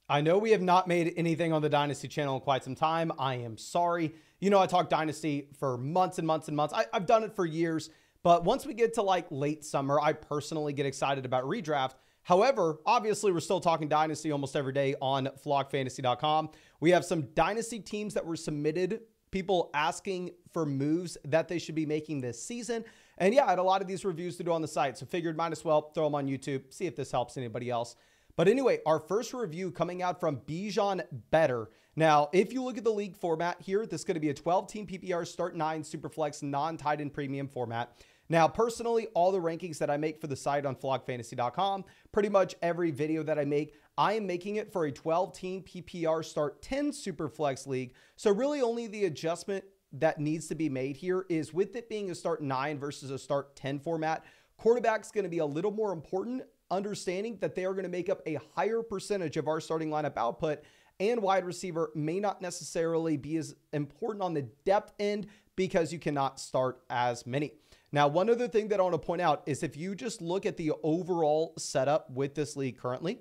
I know we have not made anything on the Dynasty channel in quite some time. I am sorry. You know, I talk Dynasty for months and months and months. I've done it for years, but once we get to like late summer, I personally get excited about redraft. However, obviously, we're still talking Dynasty almost every day on flockfantasy.com. We have some Dynasty teams that were submitted, people asking for moves that they should be making this season. And yeah, I had a lot of these reviews to do on the site, so figured might as well throw them on YouTube, see if this helps anybody else. But anyway, our first review coming out from Bijan Better. Now, if you look at the league format here, this is going to be a 12-team PPR start 9 Superflex non-tight end premium format. Now, personally, all the rankings that I make for the site on flockfantasy.com, pretty much every video that I make, I am making it for a 12-team PPR start 10 Superflex league. So really only the adjustment that needs to be made here is with it being a start 9 versus a start 10 format, quarterback's going to be a little more important, understanding that they are going to make up a higher percentage of our starting lineup output, and wide receiver may not necessarily be as important on the depth end because you cannot start as many. Now, one other thing that I want to point out is if you just look at the overall setup with this league currently,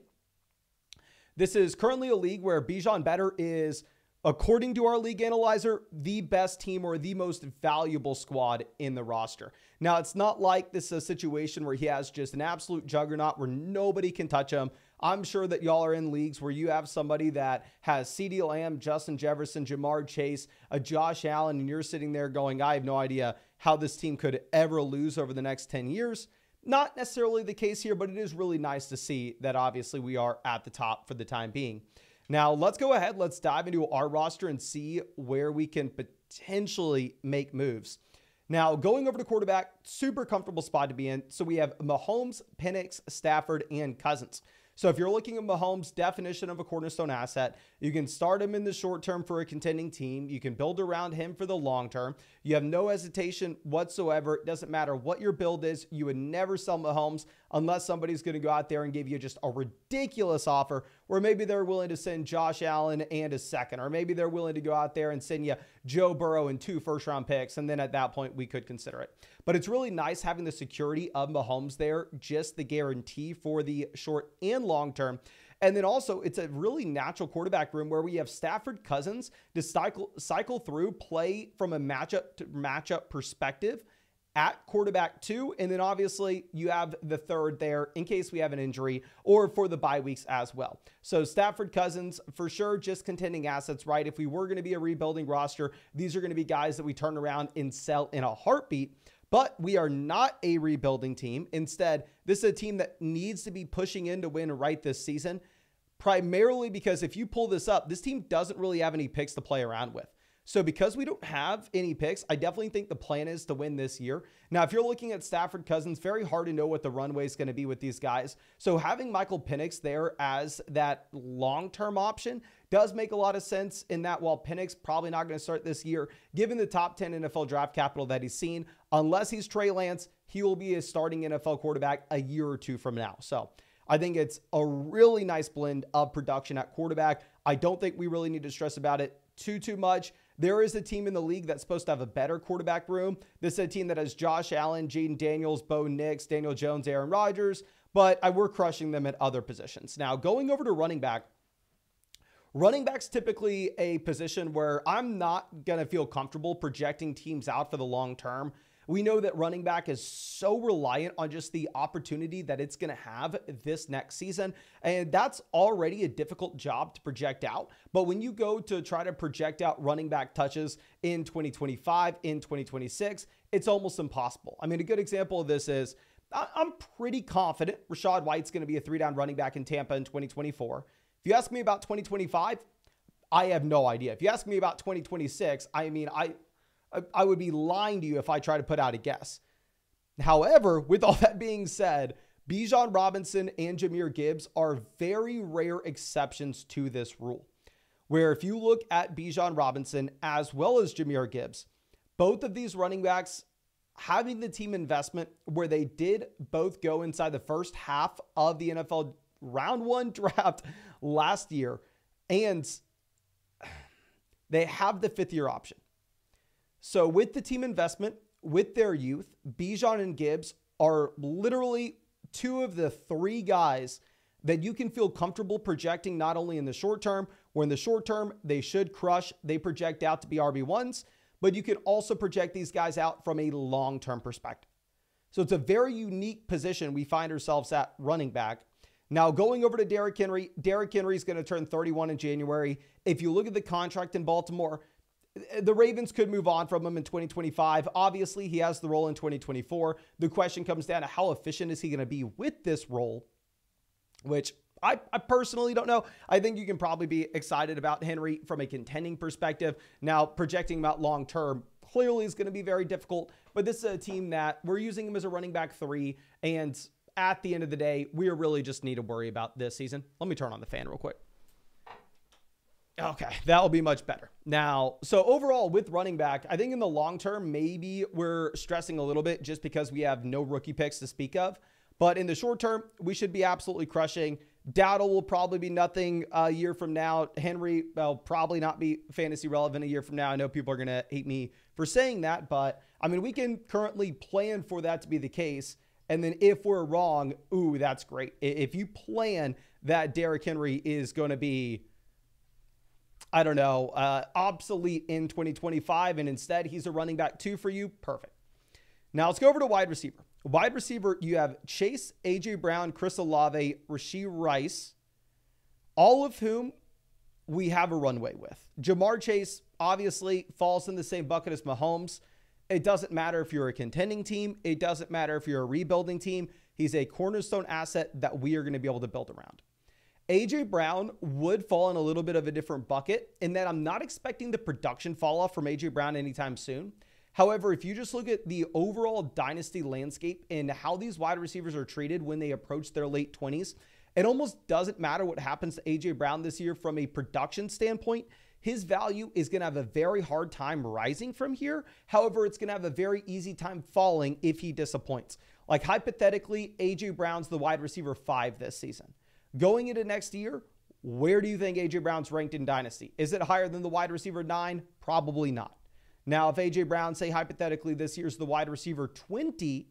this is currently a league where Bijan Better is, according to our league analyzer, the best team or the most valuable squad in the roster. Now, it's not like this is a situation where he has just an absolute juggernaut where nobody can touch him. I'm sure that y'all are in leagues where you have somebody that has CeeDee Lamb, Justin Jefferson, Jamar Chase, a Josh Allen, and you're sitting there going, I have no idea how this team could ever lose over the next 10 years. Not necessarily the case here, but it is really nice to see that obviously we are at the top for the time being. Now, let's go ahead. Let's dive into our roster and see where we can potentially make moves. Now, going over to quarterback, super comfortable spot to be in. So we have Mahomes, Penix, Stafford, and Cousins. So if you're looking at Mahomes' definition of a cornerstone asset, you can start him in the short term for a contending team. You can build around him for the long term. You have no hesitation whatsoever. It doesn't matter what your build is. You would never sell Mahomes unless somebody's going to go out there and give you just a ridiculous offer where maybe they're willing to send Josh Allen and a second, or maybe they're willing to go out there and send you Joe Burrow and 2 first-round picks. And then at that point, we could consider it. But it's really nice having the security of Mahomes there, just the guarantee for the short and long term. And then also, it's a really natural quarterback room where we have Stafford, Cousins to cycle through, play from a matchup to matchup perspective at quarterback 2. And then obviously you have the third there in case we have an injury or for the bye weeks as well. So Stafford, Cousins, for sure, just contending assets, right? If we were going to be a rebuilding roster, these are going to be guys that we turn around and sell in a heartbeat. But we are not a rebuilding team. Instead, this is a team that needs to be pushing in to win right this season, primarily because if you pull this up, this team doesn't really have any picks to play around with. So because we don't have any picks, I definitely think the plan is to win this year. Now, if you're looking at Stafford, Cousins, very hard to know what the runway is going to be with these guys. So having Michael Penix there as that long-term option does make a lot of sense in that while Penix probably not going to start this year, given the top 10 NFL draft capital that he's seen, unless he's Trey Lance, he will be a starting NFL quarterback a year or two from now. So I think it's a really nice blend of production at quarterback. I don't think we really need to stress about it too much. There is a team in the league that's supposed to have a better quarterback room. This is a team that has Josh Allen, Jaden Daniels, Bo Nix, Daniel Jones, Aaron Rodgers, but we're crushing them at other positions. Now, going over to running back, running back's typically a position where I'm not going to feel comfortable projecting teams out for the long term. We know that running back is so reliant on just the opportunity that it's going to have this next season. And that's already a difficult job to project out. But when you go to try to project out running back touches in 2025, in 2026, it's almost impossible. I mean, a good example of this is I'm pretty confident Rachaad White's going to be a 3-down running back in Tampa in 2024. If you ask me about 2025, I have no idea. If you ask me about 2026, I mean, I would be lying to you if I try to put out a guess. However, with all that being said, Bijan Robinson and Jahmyr Gibbs are very rare exceptions to this rule, where if you look at Bijan Robinson as well as Jahmyr Gibbs, both of these running backs having the team investment where they did both go inside the first half of the NFL round 1 draft last year, and they have the 5th-year option. So with the team investment, with their youth, Bijan and Gibbs are literally 2 of the 3 guys that you can feel comfortable projecting not only in the short term, where in the short term, they should crush, they project out to be RB1s, but you can also project these guys out from a long-term perspective. So it's a very unique position we find ourselves at running back. Now, going over to Derrick Henry is going to turn 31 in January. If you look at the contract in Baltimore, the Ravens could move on from him in 2025. Obviously, he has the role in 2024. The question comes down to how efficient is he going to be with this role, which I personally don't know. I think you can probably be excited about Henry from a contending perspective. Now, projecting him out long-term clearly is going to be very difficult, but this is a team that we're using him as a running back 3, and at the end of the day, we really just need to worry about this season. Let me turn on the fan real quick. Okay, that'll be much better. Now, so overall with running back, I think in the long term, maybe we're stressing a little bit just because we have no rookie picks to speak of. But in the short term, we should be absolutely crushing. Dowdle will probably be nothing a year from now. Henry will probably not be fantasy relevant a year from now. I know people are going to hate me for saying that, but I mean, we can currently plan for that to be the case. And then if we're wrong, ooh, that's great. If you plan that Derrick Henry is going to be, I don't know, obsolete in 2025, and instead he's a running back 2 for you, perfect. Now let's go over to wide receiver. Wide receiver, you have Chase, A.J. Brown, Chris Olave, Rashee Rice, all of whom we have a runway with. Jamar Chase obviously falls in the same bucket as Mahomes. It doesn't matter if you're a contending team. It doesn't matter if you're a rebuilding team. He's a cornerstone asset that we are going to be able to build around. A.J. Brown would fall in a little bit of a different bucket in that I'm not expecting the production fall off from A.J. Brown anytime soon. However, if you just look at the overall dynasty landscape and how these wide receivers are treated when they approach their late 20s, it almost doesn't matter what happens to A.J. Brown this year from a production standpoint. His value is going to have a very hard time rising from here. However, it's going to have a very easy time falling if he disappoints. Like hypothetically, A.J. Brown's the wide receiver 5 this season. Going into next year, where do you think A.J. Brown's ranked in Dynasty? Is it higher than the wide receiver 9? Probably not. Now, if A.J. Brown, say hypothetically this year's the wide receiver 20,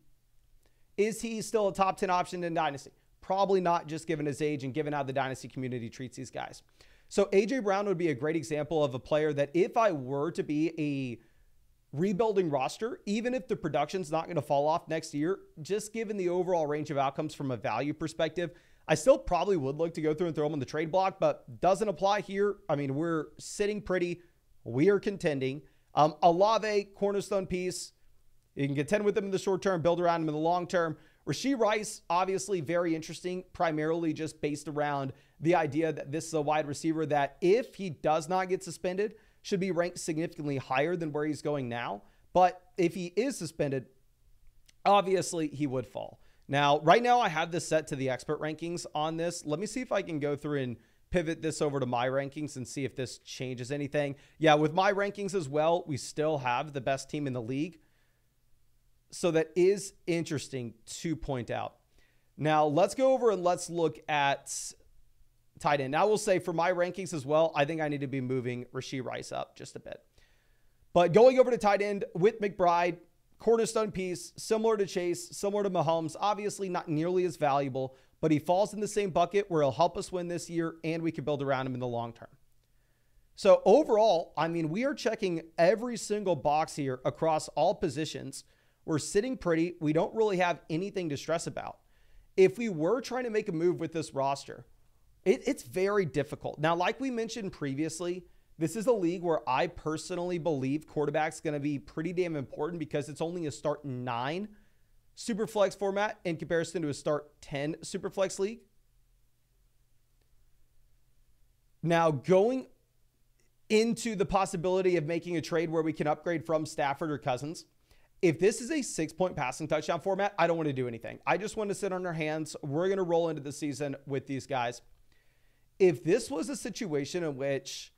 is he still a top 10 option in Dynasty? Probably not, just given his age and given how the Dynasty community treats these guys. So A.J. Brown would be a great example of a player that if I were to be a rebuilding roster, even if the production's not going to fall off next year, just given the overall range of outcomes from a value perspective, I still probably would look to go through and throw him on the trade block, but doesn't apply here. I mean, we're sitting pretty. We are contending. Olave, cornerstone piece. You can contend with him in the short term, build around him in the long term. Rashee Rice, obviously very interesting, primarily just based around the idea that this is a wide receiver that if he does not get suspended, should be ranked significantly higher than where he's going now. But if he is suspended, obviously he would fall. Now, right now I have this set to the expert rankings on this. Let me see if I can go through and pivot this over to my rankings and see if this changes anything. Yeah, with my rankings as well, we still have the best team in the league. So that is interesting to point out. Now, let's go over and let's look at tight end. Now, I will say for my rankings as well, I think I need to be moving Rashee Rice up just a bit. But going over to tight end with McBride, cornerstone piece, similar to Chase, similar to Mahomes, obviously not nearly as valuable, but he falls in the same bucket where he'll help us win this year and we can build around him in the long term. So overall, I mean, we are checking every single box here across all positions. We're sitting pretty. We don't really have anything to stress about. If we were trying to make a move with this roster, it's very difficult. Now, like we mentioned previously, this is a league where I personally believe quarterback's going to be pretty damn important because it's only a start 9 Superflex format in comparison to a start 10 Superflex league. Now, going into the possibility of making a trade where we can upgrade from Stafford or Cousins, if this is a 6-point passing touchdown format, I don't want to do anything. I just want to sit on our hands. We're going to roll into the season with these guys. If this was a situation in which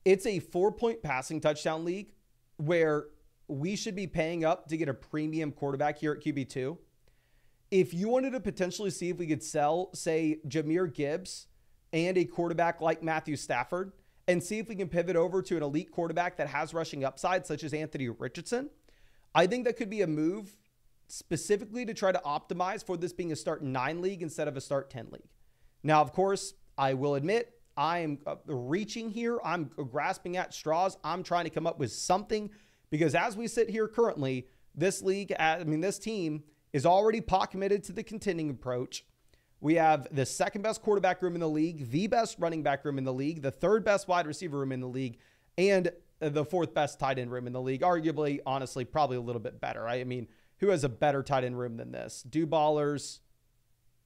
it's a 4-point passing touchdown league where we should be paying up to get a premium quarterback here at QB2. If you wanted to potentially see if we could sell, say, Jahmyr Gibbs and a quarterback like Matthew Stafford and see if we can pivot over to an elite quarterback that has rushing upside, such as Anthony Richardson, I think that could be a move specifically to try to optimize for this being a start 9 league instead of a start 10 league. Now, of course, I will admit I am reaching here. I'm grasping at straws. I'm trying to come up with something because as we sit here currently, this league, this team is already pot committed to the contending approach. We have the second best quarterback room in the league, the best running back room in the league, the third best wide receiver room in the league, and the fourth best tight end room in the league. Arguably, honestly, probably a little bit better. I mean, who has a better tight end room than this? Ballers.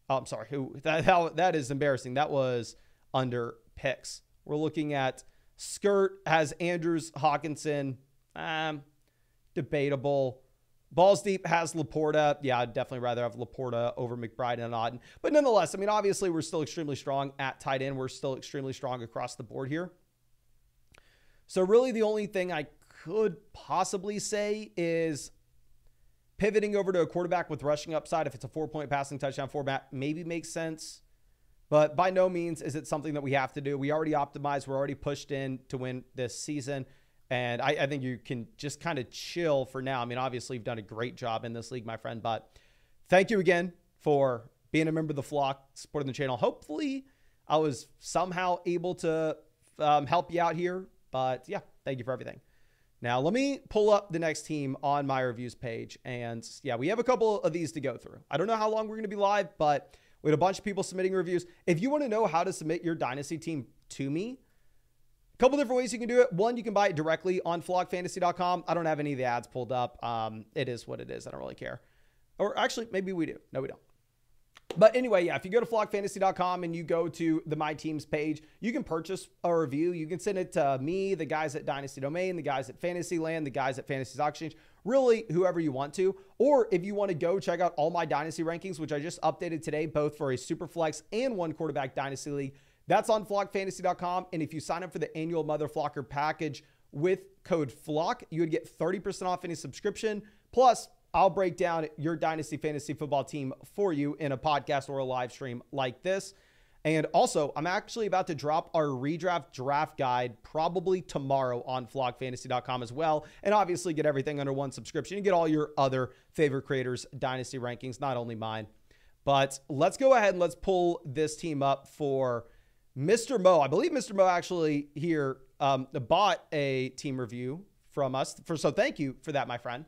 Oh, I'm sorry. That is embarrassing. That was under picks. We're looking at Skirt has Andrews, Hawkinson. Debatable. Balls Deep has Laporta. Yeah, I'd definitely rather have Laporta over McBride and Auden. But nonetheless, I mean, obviously, we're still extremely strong at tight end. We're still extremely strong across the board here. So really the only thing I could possibly say is pivoting over to a quarterback with rushing upside, if it's a 4-point passing touchdown format, maybe makes sense. But by no means is it something that we have to do. We already optimized. We're already pushed in to win this season. And I think you can just kind of chill for now. I mean, obviously, you've done a great job in this league, my friend. But thank you again for being a member of the flock, supporting the channel. Hopefully, I was somehow able to help you out here. But yeah, thank you for everything. Now, let me pull up the next team on my reviews page. And yeah, we have a couple of these to go through. I don't know how long we're going to be live, but we had a bunch of people submitting reviews. If you want to know how to submit your Dynasty team to me, a couple different ways you can do it. One, you can buy it directly on flockfantasy.com. I don't have any of the ads pulled up. It is what it is. I don't really care. Or actually, maybe we do. No, we don't. But anyway, yeah, if you go to flockfantasy.com and you go to the My Teams page, you can purchase a review. You can send it to me, the guys at Dynasty Domain, the guys at Fantasyland, the guys at Fantasy Stock Exchange, really whoever you want to. Or if you want to go check out all my Dynasty rankings, which I just updated today, both for a Superflex and one quarterback Dynasty League, that's on flockfantasy.com. And if you sign up for the annual Mother Flocker package with code FLOCK, you would get 30% off any subscription. Plus, I'll break down your Dynasty Fantasy Football team for you in a podcast or a live stream like this. And also, I'm actually about to drop our redraft draft guide probably tomorrow on flockfantasy.com as well. And obviously get everything under one subscription. You get all your other favorite creators' Dynasty rankings, not only mine. But let's go ahead and let's pull this team up for Mr. Mo. I believe Mr. Mo actually here bought a team review from us. So thank you for that, my friend.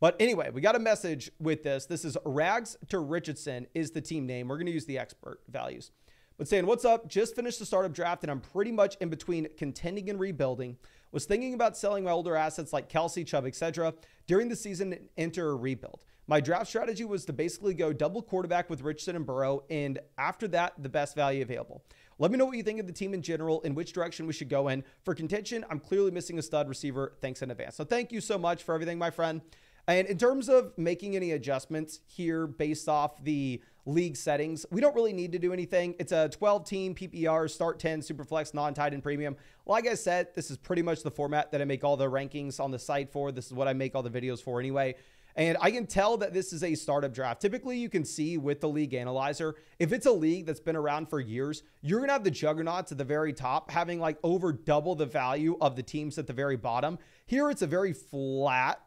But anyway, we got a message with this. This is Rags to Richardson is the team name. We're going to use the expert values. But saying, what's up? Just finished the startup draft, and I'm pretty much in between contending and rebuilding. Was thinking about selling my older assets like Kelsey, Chubb, etc. during the season and enter a rebuild. My draft strategy was to basically go double quarterback with Richardson and Burrow, and after that, the best value available. Let me know what you think of the team in general and which direction we should go in. For contention, I'm clearly missing a stud receiver. Thanks in advance. So thank you so much for everything, my friend. And in terms of making any adjustments here based off the league settings, we don't really need to do anything. It's a 12-team PPR, start 10, Superflex, non-tight end premium. Like I said, this is pretty much the format that I make all the rankings on the site for. This is what I make all the videos for anyway. And I can tell that this is a startup draft. Typically, you can see with the league analyzer, if it's a league that's been around for years, you're going to have the juggernauts at the very top having like over double the value of the teams at the very bottom. Here, it's a very flat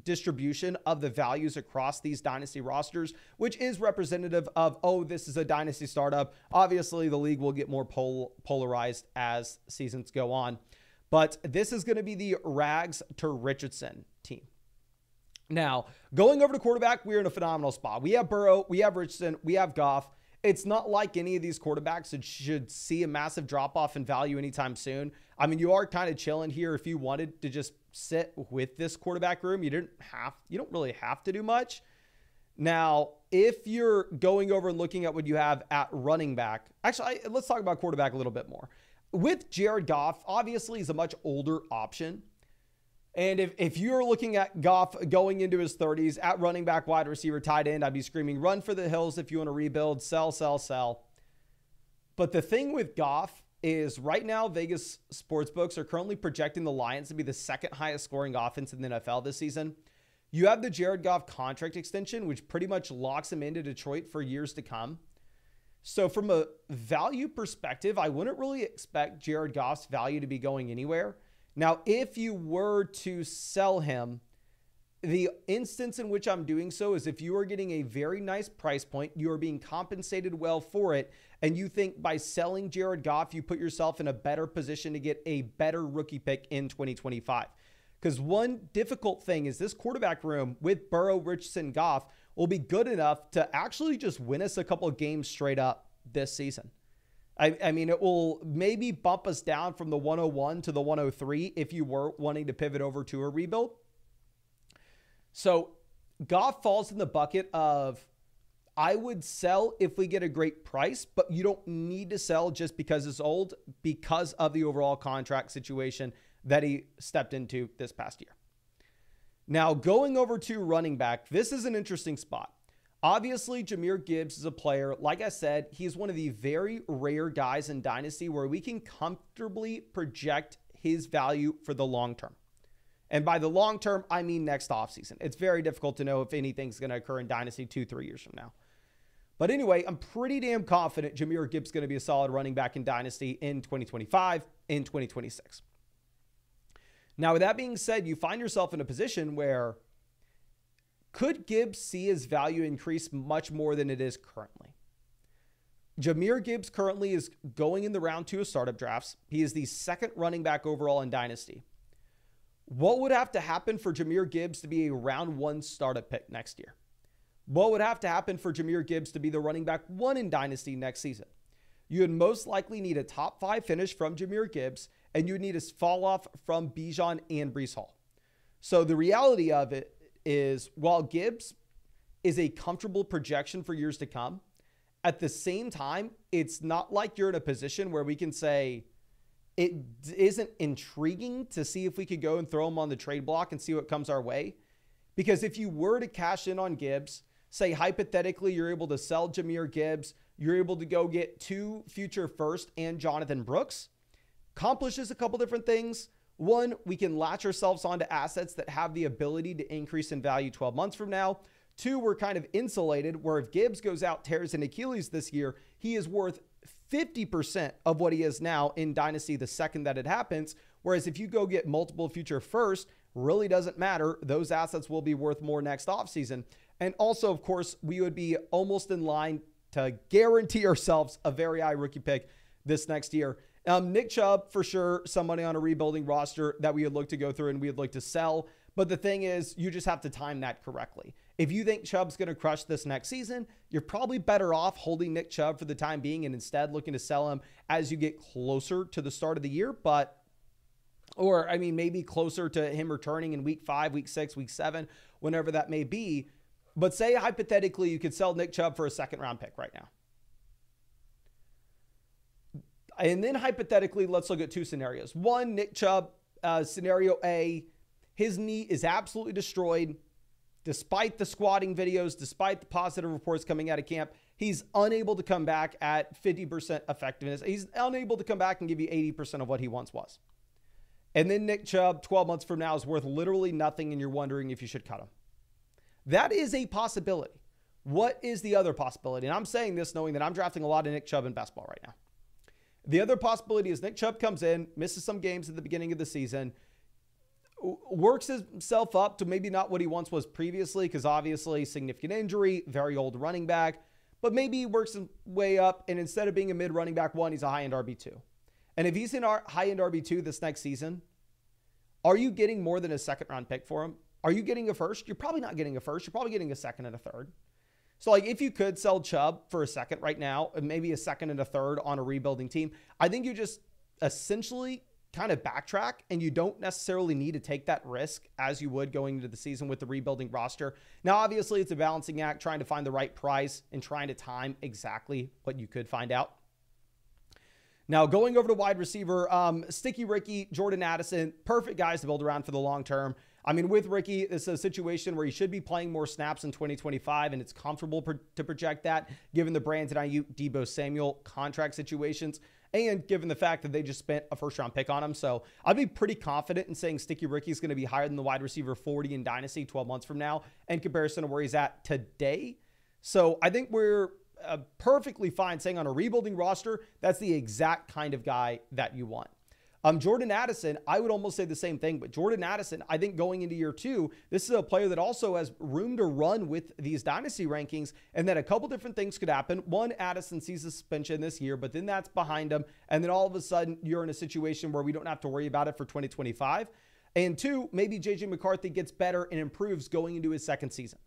distribution of the values across these dynasty rosters, which is representative of, oh, this is a dynasty startup. Obviously, the league will get more polarized as seasons go on. But this is going to be the Rags to Richardson team. Now, going over to quarterback, we're in a phenomenal spot. We have Burrow, we have Richardson, we have Goff. It's not like any of these quarterbacks that should see a massive drop-off in value anytime soon. I mean, you are kind of chilling here if you wanted to just sit with this quarterback room. You don't really have to do much. Now, if you're going over and looking at what you have at running back, actually, let's talk about quarterback a little bit more. With Jared Goff, obviously, he's a much older option. And if you're looking at Goff going into his 30s at running back, wide receiver, tight end, I'd be screaming, run for the hills if you want to rebuild, sell, sell, sell. But the thing with Goff is right now, Vegas sportsbooks are currently projecting the Lions to be the second highest scoring offense in the NFL this season. You have the Jared Goff contract extension, which pretty much locks him into Detroit for years to come. So from a value perspective, I wouldn't really expect Jared Goff's value to be going anywhere. Now, if you were to sell him, The instance in which I'm doing so is if you are getting a very nice price point, you are being compensated well for it, and you think by selling Jared Goff, you put yourself in a better position to get a better rookie pick in 2025. Because one difficult thing is this quarterback room with Burrow, Richardson, Goff will be good enough to actually just win us a couple of games straight up this season. I mean, it will maybe bump us down from the 101 to the 103 if you were wanting to pivot over to a rebuild. So Goff falls in the bucket of, I would sell if we get a great price, but you don't need to sell just because it's old, because of the overall contract situation that he stepped into this past year. Now, going over to running back, this is an interesting spot. Obviously, Jahmyr Gibbs is a player. Like I said, he's one of the very rare guys in Dynasty where we can comfortably project his value for the long term. And by the long term, I mean next offseason. It's very difficult to know if anything's going to occur in Dynasty 2-3 years from now. But anyway, I'm pretty damn confident Jahmyr Gibbs is going to be a solid running back in Dynasty in 2025, in 2026. Now, with that being said, you find yourself in a position where could Gibbs see his value increase much more than it is currently? Jahmyr Gibbs currently is going in the round 2 of startup drafts. He is the second running back overall in Dynasty. What would have to happen for Jahmyr Gibbs to be a round 1 startup pick next year? What would have to happen for Jahmyr Gibbs to be the running back 1 in Dynasty next season? You would most likely need a top 5 finish from Jahmyr Gibbs, and you would need a fall off from Bijan and Breece Hall. So the reality of it is, while Gibbs is a comfortable projection for years to come, at the same time, it's not like you're in a position where we can say it isn't intriguing to see if we could go and throw him on the trade block and see what comes our way. Because if you were to cash in on Gibbs, say hypothetically you're able to sell Jahmyr Gibbs, you're able to go get 2 future first and Jonathan Brooks, accomplishes a couple different things. One, we can latch ourselves onto assets that have the ability to increase in value 12 months from now. 2, we're kind of insulated, where if Gibbs goes out, tears an Achilles this year, he is worth 50% of what he is now in Dynasty the second that it happens. Whereas if you go get multiple future first, really doesn't matter. Those assets will be worth more next offseason. And also, of course, we would be almost in line to guarantee ourselves a very high rookie pick this next year. Nick Chubb, for sure, somebody on a rebuilding roster that we would look to go through and we would look to sell. But the thing is, you just have to time that correctly. If you think Chubb's going to crush this next season, you're probably better off holding Nick Chubb for the time being and instead looking to sell him as you get closer to the start of the year. Maybe closer to him returning in week 5, week 6, week 7, whenever that may be. But say hypothetically, you could sell Nick Chubb for a 2nd round pick right now. And then hypothetically, let's look at 2 scenarios. One, Nick Chubb, scenario A, his knee is absolutely destroyed. Despite the squatting videos, despite the positive reports coming out of camp, he's unable to come back at 50% effectiveness. He's unable to come back and give you 80% of what he once was. And then Nick Chubb, 12 months from now, is worth literally nothing, and you're wondering if you should cut him. That is a possibility. What is the other possibility? And I'm saying this knowing that I'm drafting a lot of Nick Chubb in best ball right now. The other possibility is Nick Chubb comes in, misses some games at the beginning of the season, works himself up to maybe not what he once was previously, because obviously significant injury, very old running back, but maybe he works his way up, and instead of being a mid running back 1, he's a high-end RB2. And if he's in our high-end RB2 this next season, are you getting more than a 2nd round pick for him? Are you getting a first? You're probably not getting a first. You're probably getting a 2nd and a 3rd. So if you could sell Chubb for a 2nd right now, and maybe a 2nd and a 3rd on a rebuilding team, I think you just essentially kind of backtrack, and you don't necessarily need to take that risk as you would going into the season with the rebuilding roster. Now, obviously, it's a balancing act, trying to find the right price and trying to time exactly what you could find out. Now, going over to wide receiver, Sticky Ricky, Jordan Addison, perfect guys to build around for the long term. I mean, with Ricky, it's a situation where he should be playing more snaps in 2025, and it's comfortable to project that, given the Brandon Ayuk, Deebo Samuel contract situations, and given the fact that they just spent a 1st-round pick on him. So I'd be pretty confident in saying Sticky Ricky is going to be higher than the wide receiver 40 in Dynasty 12 months from now in comparison to where he's at today. So I think we're perfectly fine saying on a rebuilding roster, that's the exact kind of guy that you want. Jordan Addison, I would almost say the same thing, but Jordan Addison, I think going into year 2, this is a player that also has room to run with these dynasty rankings, and that a couple different things could happen. One, Addison sees a suspension this year, but then that's behind him, and then all of a sudden you're in a situation where we don't have to worry about it for 2025. And 2, maybe JJ McCarthy gets better and improves going into his second season.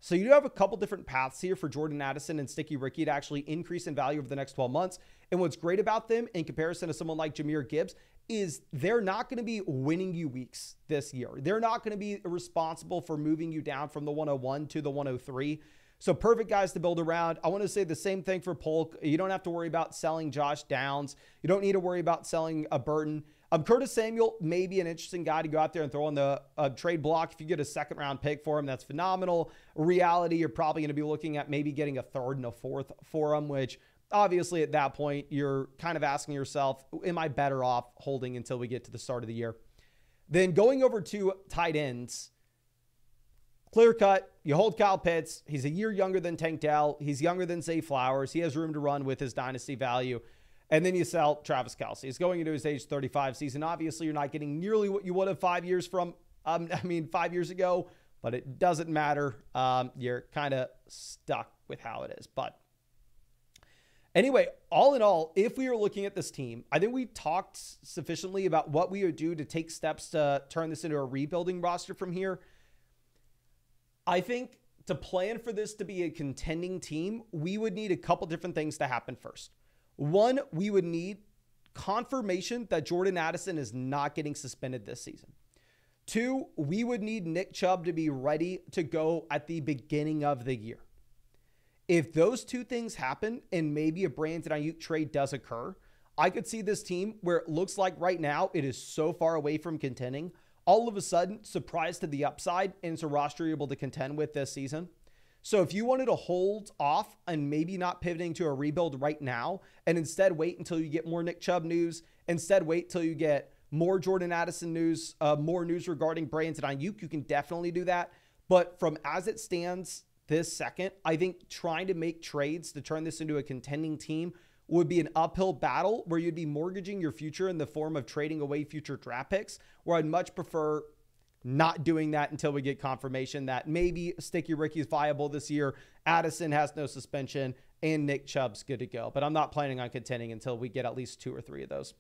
So you do have a couple different paths here for Jordan Addison and Sticky Ricky to actually increase in value over the next 12 months. And what's great about them in comparison to someone like Jahmyr Gibbs is they're not going to be winning you weeks this year. They're not going to be responsible for moving you down from the 101 to the 103. So perfect guys to build around. I want to say the same thing for Polk. You don't have to worry about selling Josh Downs. You don't need to worry about selling a Burton. Curtis Samuel may be an interesting guy to go out there and throw on the trade block. If you get a second-round pick for him, that's phenomenal. Reality, you're probably going to be looking at maybe getting a third and a fourth for him, which obviously at that point, you're kind of asking yourself, am I better off holding until we get to the start of the year? Then going over to tight ends, clear cut, you hold Kyle Pitts. He's a year younger than Tank Dell. He's younger than Zay Flowers. He has room to run with his dynasty value. And then you sell Travis Kelce. He's going into his age 35 season. Obviously, you're not getting nearly what you would have 5 years from, 5 years ago, but it doesn't matter. You're kind of stuck with how it is. But anyway, all in all, if we were looking at this team, I think we talked sufficiently about what we would do to take steps to turn this into a rebuilding roster from here. I think to plan for this to be a contending team, we would need a couple different things to happen first. One, we would need confirmation that Jordan Addison is not getting suspended this season. 2, we would need Nick Chubb to be ready to go at the beginning of the year. If those 2 things happen and maybe a Brandon Ayuk trade does occur, I could see this team where it looks like right now it is so far away from contending, all of a sudden surprise to the upside, and it's a roster you're able to contend with this season. So if you wanted to hold off and maybe not pivoting to a rebuild right now, and instead wait until you get more Nick Chubb news, instead wait till you get more Jordan Addison news, more news regarding Brandon Ayuk, you can definitely do that. But from as it stands this second, I think trying to make trades to turn this into a contending team would be an uphill battle where you'd be mortgaging your future in the form of trading away future draft picks, where I'd much prefer not doing that until we get confirmation that maybe Sticky Ricky's viable this year, Addison has no suspension, and Nick Chubb's good to go. But I'm not planning on contending until we get at least 2 or 3 of those.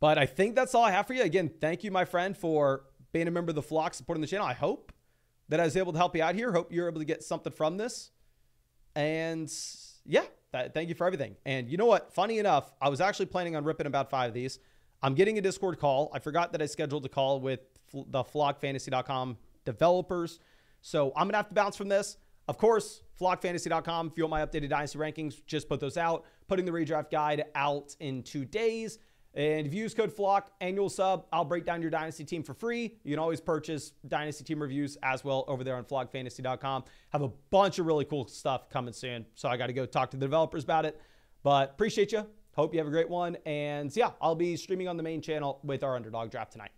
But I think that's all I have for you. Again, thank you, my friend, for being a member of the flock, supporting the channel. I hope that I was able to help you out here. Hope you're able to get something from this. And yeah, thank you for everything. And you know what? Funny enough, I was actually planning on ripping about 5 of these. I'm getting a Discord call. I forgot that I scheduled a call with the flockfantasy.com developers. So I'm going to have to bounce from this. Of course, flockfantasy.com, if you want my updated Dynasty rankings, just put those out. Putting the redraft guide out in 2 days. And if you use code FLOCK, annual sub, I'll break down your Dynasty team for free. You can always purchase Dynasty team reviews as well over there on flockfantasy.com. Have a bunch of really cool stuff coming soon. So I got to go talk to the developers about it. But appreciate you. Hope you have a great one. And yeah, I'll be streaming on the main channel with our underdog draft tonight.